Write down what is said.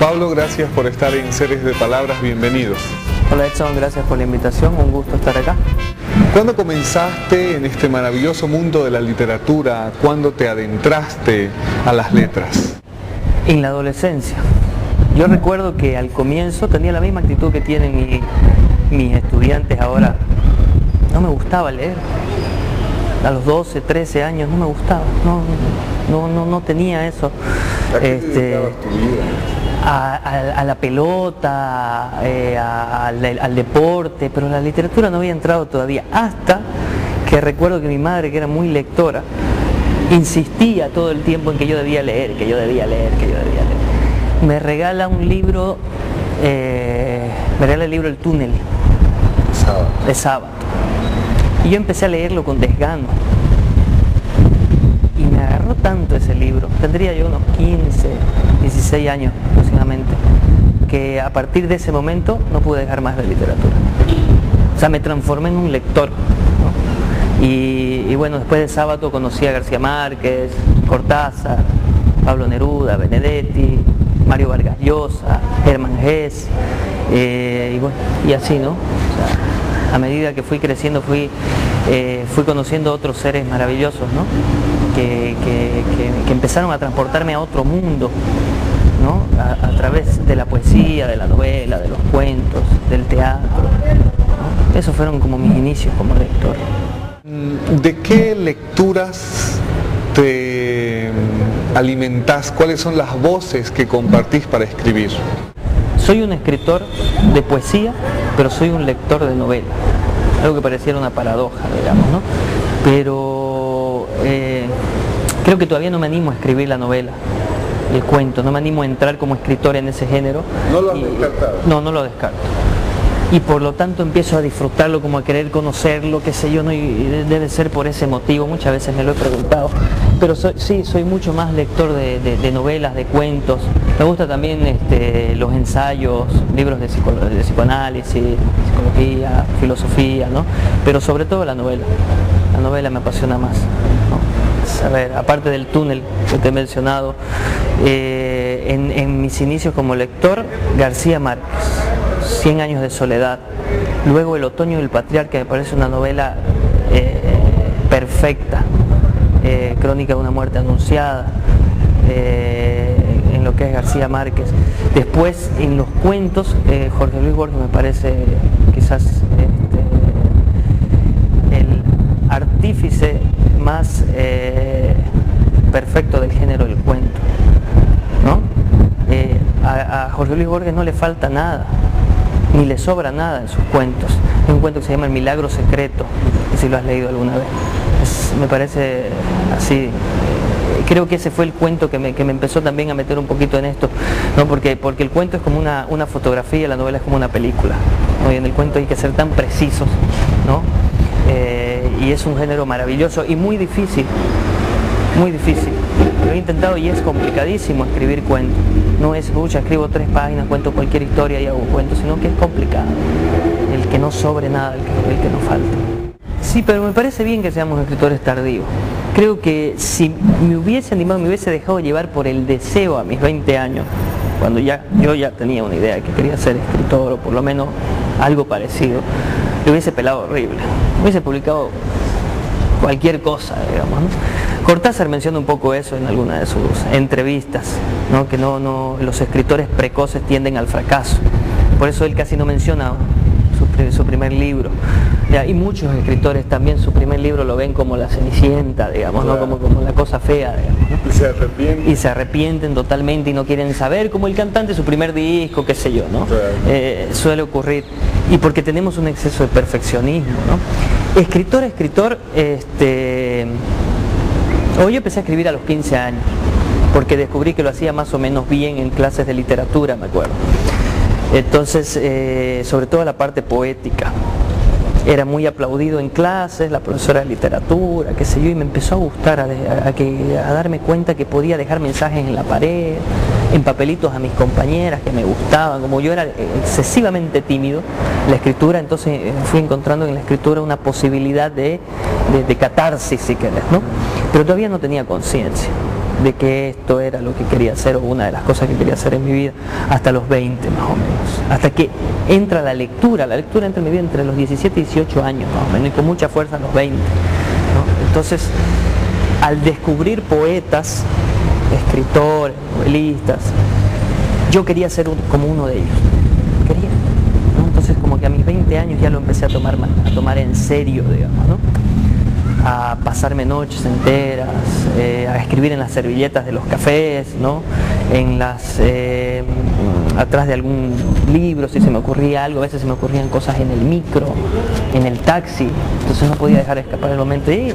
Pablo, gracias por estar en Seres de Palabras, bienvenidos. Hola Edson, gracias por la invitación, un gusto estar acá. ¿Cuándo comenzaste en este maravilloso mundo de la literatura? ¿Cuándo te adentraste a las letras? En la adolescencia. Yo recuerdo que al comienzo tenía la misma actitud que tienen mis estudiantes ahora. No me gustaba leer. A los 12, 13 años no me gustaba. No tenía eso. ¿A qué te dedicabas tu vida? A la pelota, al deporte, pero la literatura no había entrado todavía, hasta que recuerdo que mi madre, que era muy lectora, insistía todo el tiempo en que yo debía leer, que yo debía leer. Me regala un libro, me regala el libro El túnel, de Sábato, y yo empecé a leerlo con desgano. Y me agarró tanto ese libro, tendría yo unos 15, 16 años aproximadamente, que a partir de ese momento no pude dejar más la literatura. O sea, me transformé en un lector, ¿no? Y bueno, después de Sábato conocí a García Márquez, Cortázar, Pablo Neruda, Benedetti, Mario Vargas Llosa, Hermann Hesse, y así, ¿no? O sea, a medida que fui creciendo fui conociendo otros seres maravillosos, ¿no? Que empezaron a transportarme a otro mundo, ¿no? A través de la poesía, de la novela, de los cuentos, del teatro, ¿no? Esos fueron como mis inicios como lector. ¿De qué lecturas te alimentás? ¿Cuáles son las voces que compartís para escribir? Soy un escritor de poesía, pero soy un lector de novela. Algo que pareciera una paradoja, digamos, ¿no? Pero creo que todavía no me animo a escribir la novela, el cuento, no me animo a entrar como escritor en ese género. ¿No lo has descartado? No lo descarto. Y por lo tanto empiezo a disfrutarlo, como a querer conocerlo, qué sé yo, ¿no? Y debe ser por ese motivo, muchas veces me lo he preguntado. Pero soy mucho más lector de novelas, de cuentos. Me gusta también los ensayos, libros de psicoanálisis, psicología, filosofía, ¿no? Pero sobre todo la novela. La novela me apasiona más, ¿no? A ver, aparte del túnel que te he mencionado, en mis inicios como lector, García Márquez, 100 años de soledad, luego El otoño del patriarca, me parece una novela perfecta, crónica de una muerte anunciada, en lo que es García Márquez. Después en los cuentos, Jorge Luis Borges me parece quizás el artífice más perfecto del género del cuento, ¿no? A Jorge Luis Borges no le falta nada, ni le sobra nada en sus cuentos. Hay un cuento que se llama El milagro secreto, si lo has leído alguna vez. Me parece así, creo que ese fue el cuento que me empezó también a meter un poquito en esto, ¿no? Porque el cuento es como una fotografía, la novela es como una película, ¿no? Y en el cuento hay que ser tan precisos, ¿no? Y es un género maravilloso y muy difícil. Muy difícil. Lo he intentado y es complicadísimo escribir cuentos. No es, pucha, escribo 3 páginas, cuento cualquier historia y hago cuentos, sino que es complicado. El que no sobre nada, el que no falta. Sí, pero me parece bien que seamos escritores tardíos. Creo que si me hubiese animado, me hubiese dejado llevar por el deseo a mis 20 años, cuando yo ya tenía una idea de que quería ser escritor o por lo menos algo parecido, le hubiese pelado horrible. Hubiese publicado cualquier cosa, digamos, ¿no? Cortázar menciona un poco eso en alguna de sus entrevistas, ¿no? Que los escritores precoces tienden al fracaso. Por eso él casi no menciona su primer libro. ¿Ya? Y muchos escritores también su primer libro lo ven como la Cenicienta, digamos, claro, ¿no? Como la cosa fea, digamos, ¿no? Y se arrepienten totalmente y no quieren saber, como el cantante, su primer disco, qué sé yo, ¿no? Claro. Suele ocurrir. Y porque tenemos un exceso de perfeccionismo, ¿no? Escritor, hoy yo empecé a escribir a los 15 años, porque descubrí que lo hacía más o menos bien en clases de literatura, me acuerdo. Entonces, sobre todo la parte poética. Era muy aplaudido en clases, la profesora de literatura, qué sé yo, y me empezó a gustar, a darme cuenta que podía dejar mensajes en la pared, en papelitos a mis compañeras que me gustaban. Como yo era excesivamente tímido, la escritura, entonces fui encontrando en la escritura una posibilidad de catarsis, si querés, ¿no? Pero todavía no tenía conciencia. de que esto era lo que quería hacer o una de las cosas que quería hacer en mi vida hasta los 20 más o menos, hasta que entra la lectura entra en mi vida entre los 17 y 18 años más o menos y con mucha fuerza a los 20, ¿no? Entonces, al descubrir poetas, escritores, novelistas, yo quería ser como uno de ellos, quería, ¿no? Entonces como que a mis 20 años ya lo empecé a tomar en serio, digamos, ¿no? A pasarme noches enteras, a escribir en las servilletas de los cafés, ¿no? Atrás de algún libro, si se me ocurría algo, a veces se me ocurrían cosas en el micro, en el taxi, entonces no podía dejar escapar el momento y